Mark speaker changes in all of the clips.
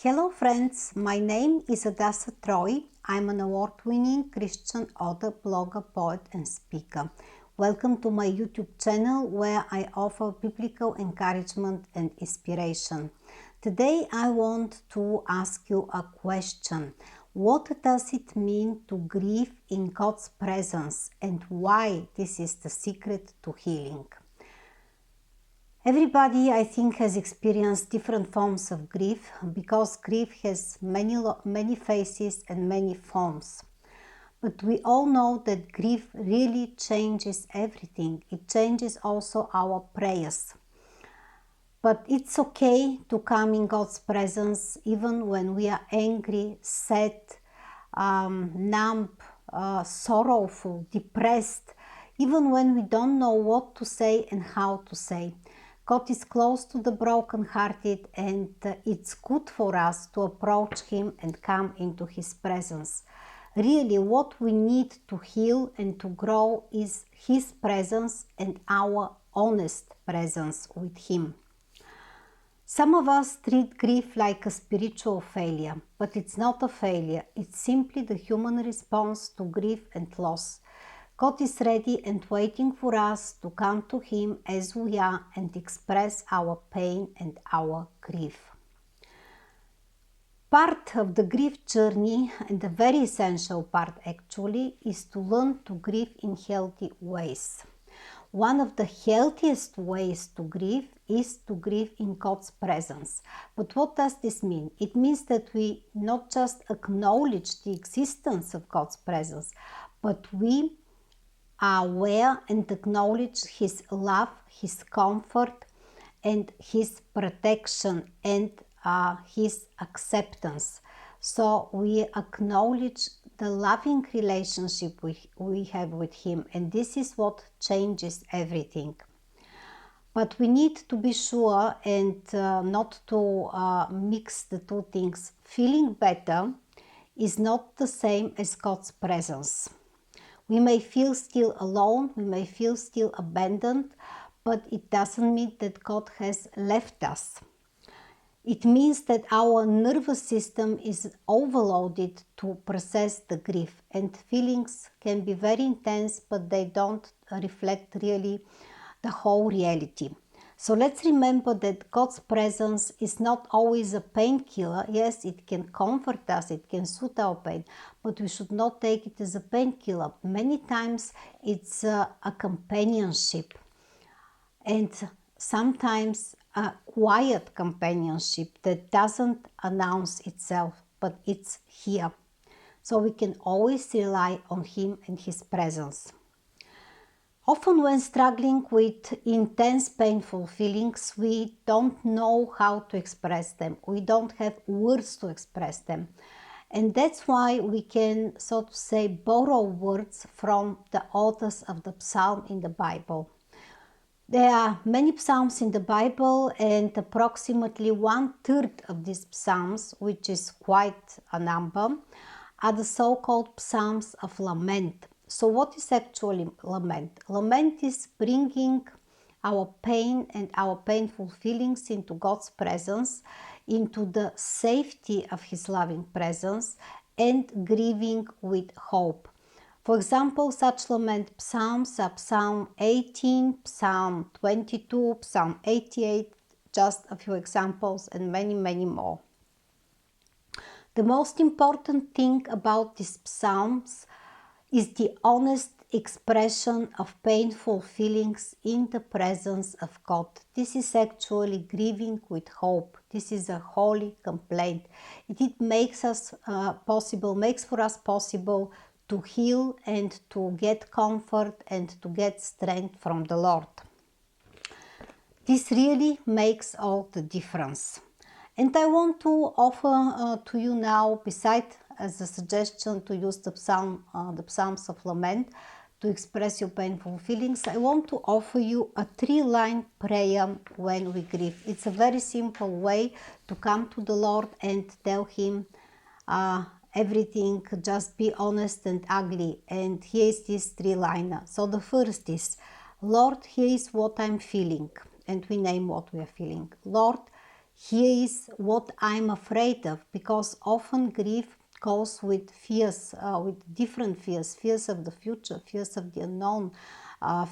Speaker 1: Hello friends, my name is HADASSAH TREU. I'm an award-winning Christian author, blogger, poet and speaker. Welcome to my YouTube channel where I offer biblical encouragement and inspiration. Today I want to ask you a question. What does it mean to grieve in God's presence and why this is the secret to healing? Everybody, I think, has experienced different forms of grief because grief has many faces and many forms. But we all know that grief really changes everything. It changes also our prayers. But it's okay to come in God's presence even when we are angry, sad, numb, sorrowful, depressed, even when we don't know what to say and how to say. God is close to the brokenhearted, and it's good for us to approach Him and come into His presence. Really, what we need to heal and to grow is His presence and our honest presence with Him. Some of us treat grief like a spiritual failure, but it's not a failure. It's simply the human response to grief and loss. God is ready and waiting for us to come to Him as we are and express our pain and our grief. Part of the grief journey, and a very essential part actually, is to learn to grieve in healthy ways. One of the healthiest ways to grieve is to grieve in God's presence. But what does this mean? It means that we not just acknowledge the existence of God's presence, but we are aware and acknowledge His love, His comfort, and His protection and His acceptance. So we acknowledge the loving relationship we have with Him, and this is what changes everything. But we need to be sure and not to mix the two things. Feeling better is not the same as God's presence. We may feel still alone, we may feel still abandoned, but it doesn't mean that God has left us. It means that our nervous system is overloaded to process the grief, and feelings can be very intense, but they don't reflect really the whole reality. So let's remember that God's presence is not always a painkiller. Yes, it can comfort us, it can soothe our pain, but we should not take it as a painkiller. Many times it's a companionship, and sometimes a quiet companionship that doesn't announce itself, but it's here. So we can always rely on Him and His presence. Often when struggling with intense painful feelings, we don't know how to express them. We don't have words to express them. And that's why we can, so to say, borrow words from the authors of the psalm in the Bible. There are many psalms in the Bible, and approximately 1/3 of these psalms, which is quite a number, are the so-called psalms of lament. So what is actually lament? Lament is bringing our pain and our painful feelings into God's presence, into the safety of His loving presence, and grieving with hope. For example, such lament psalms are Psalm 18, Psalm 22, Psalm 88, just a few examples, and many, many more. The most important thing about these psalms is the honest expression of painful feelings in the presence of God. This is actually grieving with hope. This is a holy complaint. It makes for us possible to heal and to get comfort and to get strength from the Lord. This really makes all the difference. And I want to offer to you now, besides as a suggestion to use the Psalms of Lament to express your painful feelings, I want to offer you a 3-line prayer when we grieve. It's a very simple way to come to the Lord and tell Him everything, just be honest and ugly. And here is this 3-liner. So the first is, Lord, here is what I'm feeling. And we name what we are feeling. Lord, Here is what I'm afraid of, because often grief goes with fears, with different fears, fears of the future, fears of the unknown,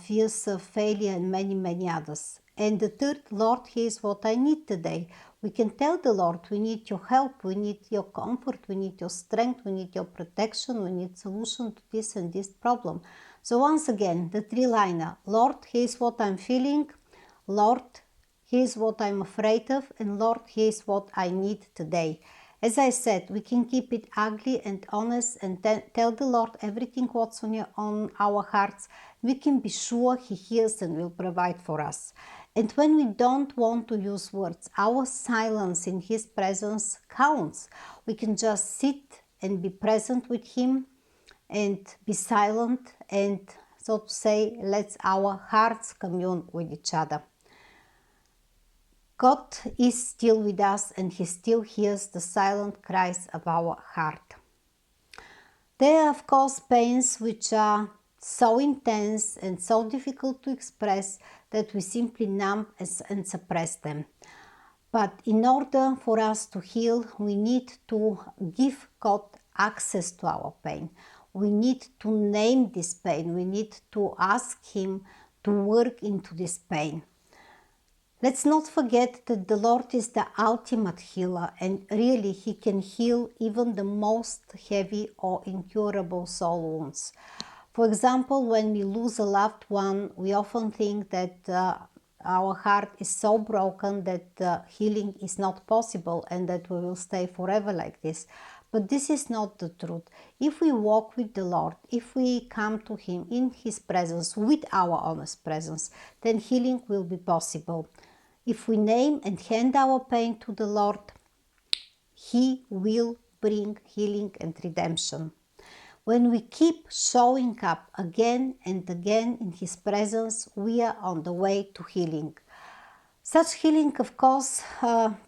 Speaker 1: fears of failure, and many, many others. And the third, Lord, here's what I need today. We can tell the Lord, we need your help, we need your comfort, we need your strength, we need your protection, we need solution to this and this problem. So once again, the three-liner, Lord, here's what I'm feeling, Lord, here's what I'm afraid of, and Lord, here's what I need today. As I said, we can keep it ugly and honest and tell the Lord everything what's on our hearts. We can be sure He hears and will provide for us. And when we don't want to use words, our silence in His presence counts. We can just sit and be present with Him and be silent and, so to say, let our hearts commune with each other. God is still with us and He still hears the silent cries of our heart. There are, of course, pains which are so intense and so difficult to express that we simply numb and suppress them. But in order for us to heal, we need to give God access to our pain. We need to name this pain. We need to ask Him to work into this pain. Let's not forget that the Lord is the ultimate healer, and really He can heal even the most heavy or incurable soul wounds. For example, when we lose a loved one, we often think that our heart is so broken that healing is not possible and that we will stay forever like this. But this is not the truth. If we walk with the Lord, if we come to Him in His presence, with our honest presence, then healing will be possible. If we name and hand our pain to the Lord, He will bring healing and redemption. When we keep showing up again and again in His presence, we are on the way to healing. Such healing, of course,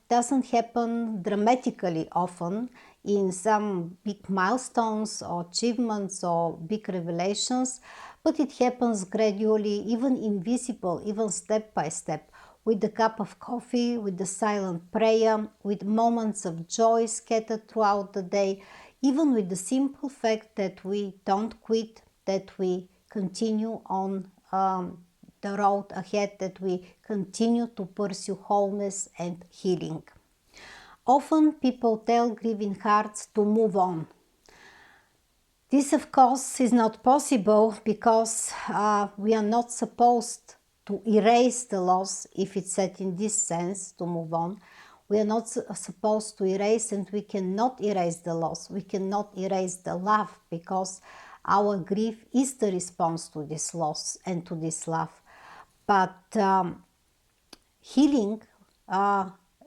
Speaker 1: doesn't happen dramatically often in some big milestones or achievements or big revelations, but it happens gradually, even invisible, even step by step, with the cup of coffee, with the silent prayer, with moments of joy scattered throughout the day, even with the simple fact that we don't quit, that we continue on the road ahead, that we continue to pursue wholeness and healing. Often people tell grieving hearts to move on. This, of course, is not possible because we are not supposed to erase the loss, if it's said in this sense, to move on. We are not supposed to erase, and we cannot erase the loss. We cannot erase the love, because our grief is the response to this loss and to this love. But healing,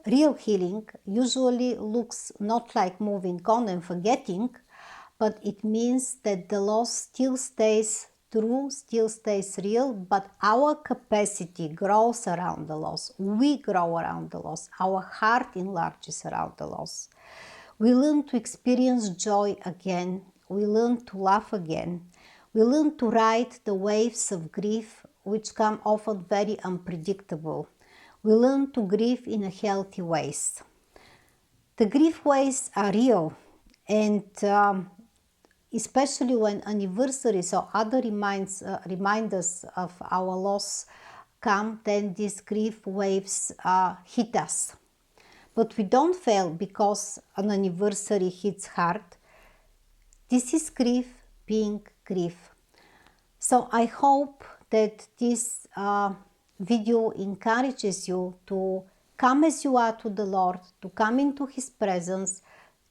Speaker 1: real healing, usually looks not like moving on and forgetting, but it means that the loss still stays true, still stays real, but our capacity grows around the loss. We grow around the loss. Our heart enlarges around the loss. We learn to experience joy again. We learn to laugh again. We learn to ride the waves of grief, which come often very unpredictable. We learn to grieve in a healthy ways. The grief waves are real, and especially when anniversaries or other reminders of our loss come, then these grief waves hit us. But we don't fail because an anniversary hits hard. This is grief being grief. So I hope that this video encourages you to come as you are to the Lord, to come into His presence,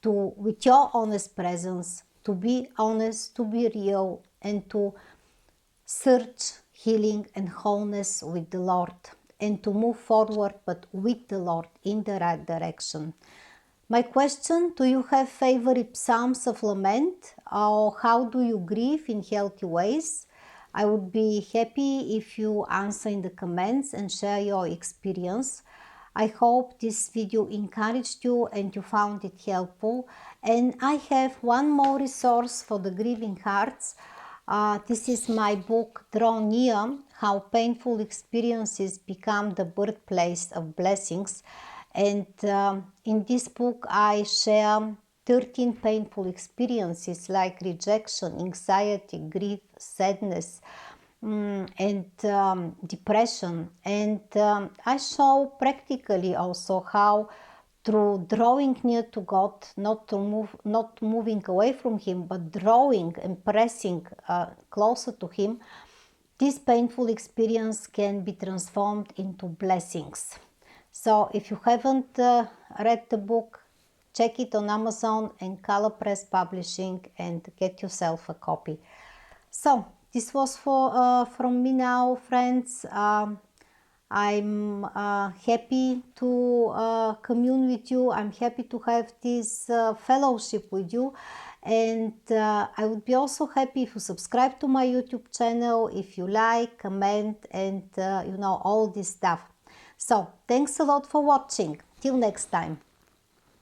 Speaker 1: with your honest presence, to be honest, to be real, and to search healing and wholeness with the Lord, and to move forward, but with the Lord in the right direction. My question: do you have favorite psalms of lament, or how do you grieve in healthy ways? I would be happy if you answer in the comments and share your experience. I hope this video encouraged you and you found it helpful. And I have one more resource for the grieving hearts. This is my book, Draw Near: How Painful Experiences Become the Birthplace of Blessings. And in this book I share 13 painful experiences like rejection, anxiety, grief, sadness, and depression. And I show practically also how through drawing near to God, not moving away from Him, but drawing and pressing closer to Him, this painful experience can be transformed into blessings. So if you haven't read the book, check it on Amazon and Color Press Publishing and get yourself a copy. So this was from me now, friends. I'm happy to commune with you. I'm happy to have this fellowship with you. And I would be also happy if you subscribe to my YouTube channel, if you like, comment, and all this stuff. So thanks a lot for watching. Till next time.